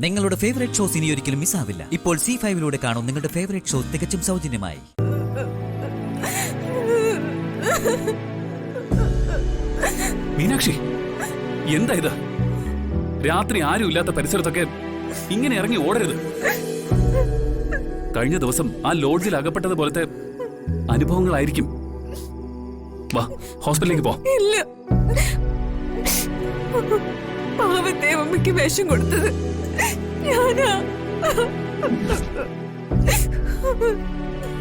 നിങ്ങളുടെ favourite shows ഇനി ഒരിക്കലും മിസ്സാവില്ല. ഇപ്പോൾ C5 കാണും നിങ്ങളുടെ ഫേവറേറ്റ് ഷോ തികച്ചും സൗജന്യമായി. മീനാക്ഷി, എന്താ ഇത്? രാത്രി ആരും ഇല്ലാത്ത പരിസരത്തൊക്കെ ഇങ്ങനെ ഇറങ്ങി ഓടരുത്. കഴിഞ്ഞ ദിവസം ആ ലോഡ്ജിൽ അകപ്പെട്ടത് പോലത്തെ അനുഭവങ്ങളായിരിക്കും. വാ, ഹോസ്പിറ്റലിലേക്ക് പോ. ഇല്ല, പാവത്തേവമ്മയ്ക്ക് വിഷം കൊടുത്തത്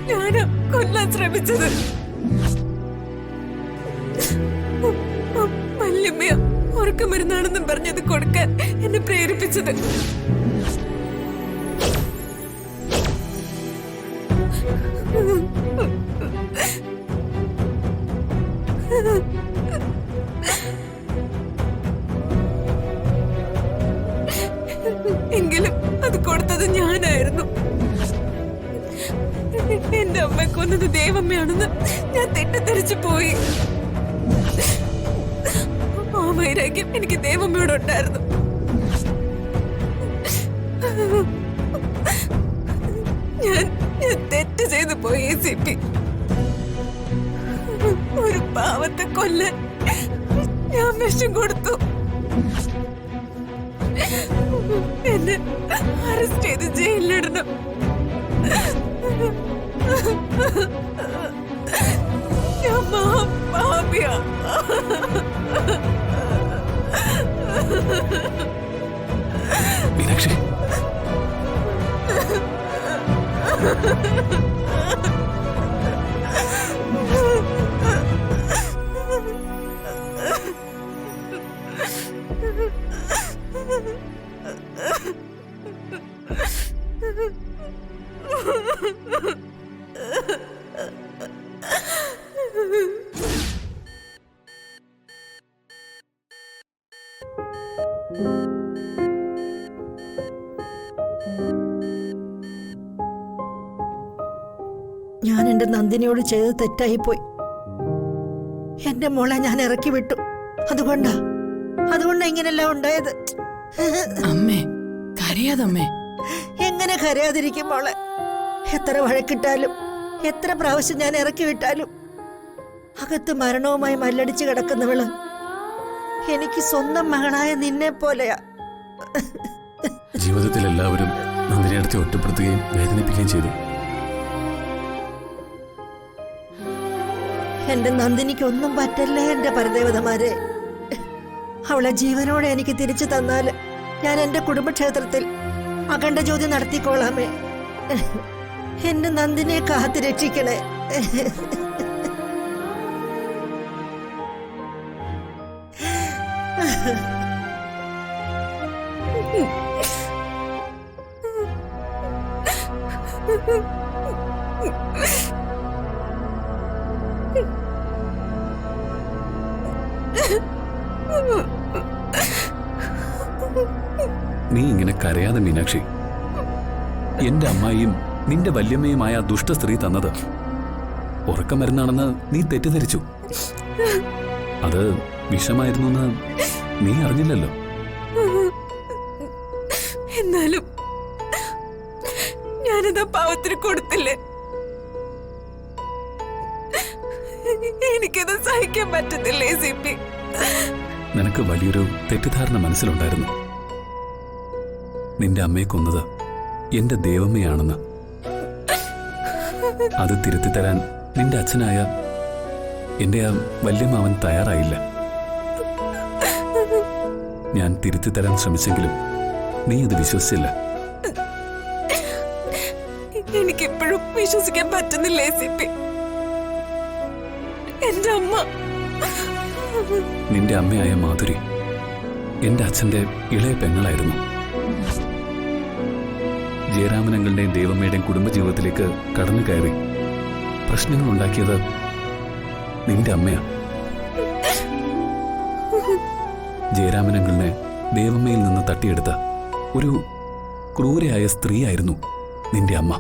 ഞാനാ കൊല്ലാൻ ശ്രമിച്ചത്. വല്യമ്മയ ഉറക്കമരുന്നാണെന്നും പറഞ്ഞത് കൊടുക്കാൻ എന്നെ പ്രേരിപ്പിച്ചത്. എങ്കിലും അത് കൊടുത്തത് ഞാനായിരുന്നു. എന്റെ അമ്മയെ കൊന്നത് ദേവമ്മയാണെന്ന് ഞാൻ തെറ്റിദ്ധരിച്ചു പോയി. ആ വൈരാഗ്യം എനിക്ക് ദേവമ്മയോടുണ്ടായിരുന്നു. ഞാൻ തെറ്റ് ചെയ്തു പോയി. CP ഒരു പാവത്തെ കൊല്ലാൻ ഞാൻ വിഷം കൊടുത്തു. എന്നെ അറസ്റ്റ് ചെയ്ത് ജയിലിലിടണം. ഞാൻ മഹാപാപിയാ. മീനാക്ഷി, ഞാൻ എന്റെ നന്ദിനിയോട് ചെയ്ത് തെറ്റായിപ്പോയി. എന്റെ മോളെ ഞാൻ ഇറക്കി വിട്ടു. അതുകൊണ്ടാ ഇങ്ങനെല്ലാം ഉണ്ടായത്. അമ്മേ, കരയാതമ്മേ. എങ്ങനെ കരയാതിരിക്കും മോളെ? എത്ര വഴക്കിട്ടാലും എത്ര പ്രാവശ്യം ഞാൻ ഇറക്കി വിട്ടാലും അകത്ത് മരണവുമായി മല്ലടിച്ച് കിടക്കുന്നവള് എനിക്ക് സ്വന്തം മകളായ നിന്നെ പോലെയാ. ജീവിതത്തിൽ എല്ലാവരും നന്ദിനിയടുത്ത് ഒറ്റപ്പെടുത്തുകയും വേദനിപ്പിക്കുകയും ചെയ്തു. എന്റെ നന്ദിനിക്ക് ഒന്നും പറ്റല്ലേ എന്റെ പരദേവതമാരെ. അവളെ ജീവനോടെ എനിക്ക് തിരിച്ചു തന്നാല് ഞാൻ എന്റെ കുടുംബക്ഷേത്രത്തിൽ അഖണ്ഡ ജ്യോതി നടത്തിക്കോളാമേ. എന്റെ നന്ദിനെ കാത്തു രക്ഷിക്കണേ. നീ ഇങ്ങനെ കരയാതെ മീനാക്ഷി. എന്റെ അമ്മായിയും നിന്റെ വല്യമ്മയുമായ ദുഷ്ട സ്ത്രീ തന്നത് ഉറക്കമരുന്നാണെന്ന് നീ തെറ്റിദ്ധരിച്ചു. അത് വിഷമായിരുന്നു എന്ന് നീ അറിഞ്ഞില്ലല്ലോ. എന്നാലും ഞാനത് പാവത്തിന് കൊടുത്തില്ലേ? എനിക്കത് സഹിക്കാൻ പറ്റുന്നില്ലേ CP? നിനക്ക് വലിയൊരു തെറ്റിദ്ധാരണ മനസ്സിലുണ്ടായിരുന്നു. നിന്റെ അമ്മയെ കൊന്നത് എന്റെ ദേവമ്മയാണെന്ന്. അത് തിരുത്തിത്തരാൻ നിന്റെ അച്ഛനായ എന്റെ ആ വല്യമ്മാവൻ തയ്യാറായില്ല. ഞാൻ തിരുത്തിത്തരാൻ ശ്രമിച്ചെങ്കിലും നീ അത് വിശ്വസിച്ചില്ല. എനിക്കിപ്പോഴും വിശ്വസിക്കാൻ പറ്റുന്നില്ലേ CP? എന്റെ അമ്മ, നിന്റെ അമ്മയായ മാധുരി എന്റെ അച്ഛന്റെ ഇളയ പെങ്ങളായിരുന്നു. ജയരാമനങ്ങളുടെയും ദേവമ്മയുടെയും കുടുംബജീവിതത്തിലേക്ക് കടന്നു കയറി പ്രശ്നങ്ങൾ ഉണ്ടാക്കിയത് നിന്റെ അമ്മയാ. ജയരാമനങ്ങളിനെ ദേവമ്മയിൽ നിന്ന് തട്ടിയെടുത്ത ഒരു ക്രൂരയായ സ്ത്രീയായിരുന്നു നിന്റെ അമ്മ.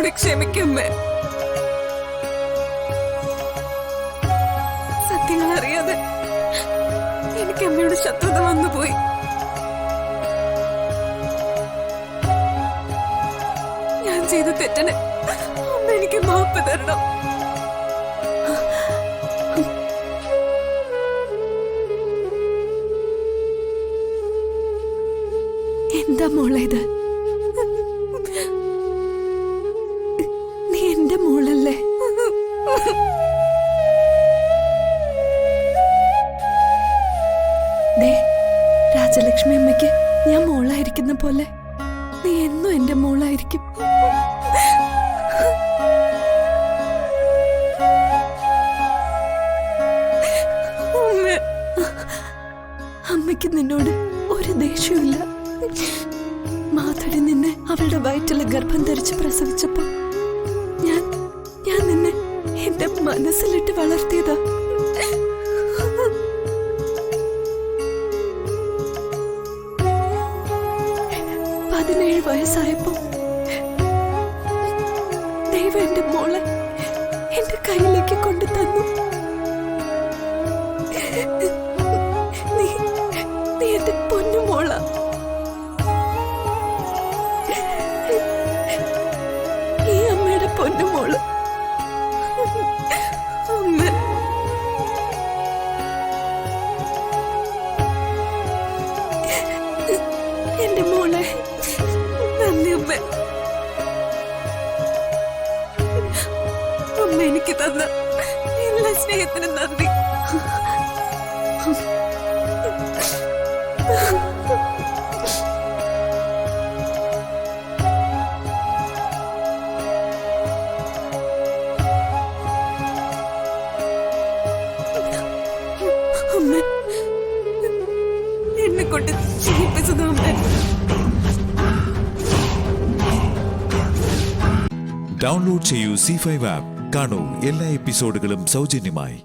എന്നോട് ക്ഷമിക്കമ്മേ. സത്യങ്ങൾ അറിയാതെ എനിക്ക് അമ്മയോട് ശത്രുത വന്നുപോയി. ഞാൻ ചെയ്ത തെറ്റിന് അമ്മ എനിക്ക് മാപ്പ് തരണം. എന്താ മോളെ ഇത്? നീ എന്റെ മോളല്ലേ? ദേ, രാജലക്ഷ്മി അമ്മയ്ക്ക് ഞാൻ മോളായിരിക്കുന്ന പോലെ നീ എന്നും എന്റെ മോളായിരിക്കും. അമ്മയ്ക്ക് നിന്നോട് ഒരു ദേഷ്യമില്ല. മാധവി നിന്നെ അവളുടെ വയറ്റില് ഗർഭം ധരിച്ച് പ്രസവിച്ചപ്പോ ഞാൻ നിന്നെ എന്റെ മനസ്സിലിട്ട് വളർത്തിയതാ. പതിനേഴ് വയസ്സായപ്പോ ദൈവം എന്റെ മോളെ എന്റെ കയ്യിലേക്ക് കൊണ്ടു തന്നു. നീ എന്റെ പൊന്നു മോളാ. ഈ അമ്മയുടെ പൊന്നു മോള്. അമ്മ, എന്റെ മോളെ നന്ദി അമ്മ. അമ്മ എനിക്ക് തന്ന എല്ലാ സ്നേഹത്തിനും നന്ദി. അമ്മ, എന്നെ കൊണ്ട് ചെയ്യിപ്പിച്ചത് അമ്മ. ഡൗൺലോഡ് ചെയ്യൂ C5 ആപ്പ്. കാണൂ എല്ലാ എപ്പിസോഡുകളും സൗജന്യമായി.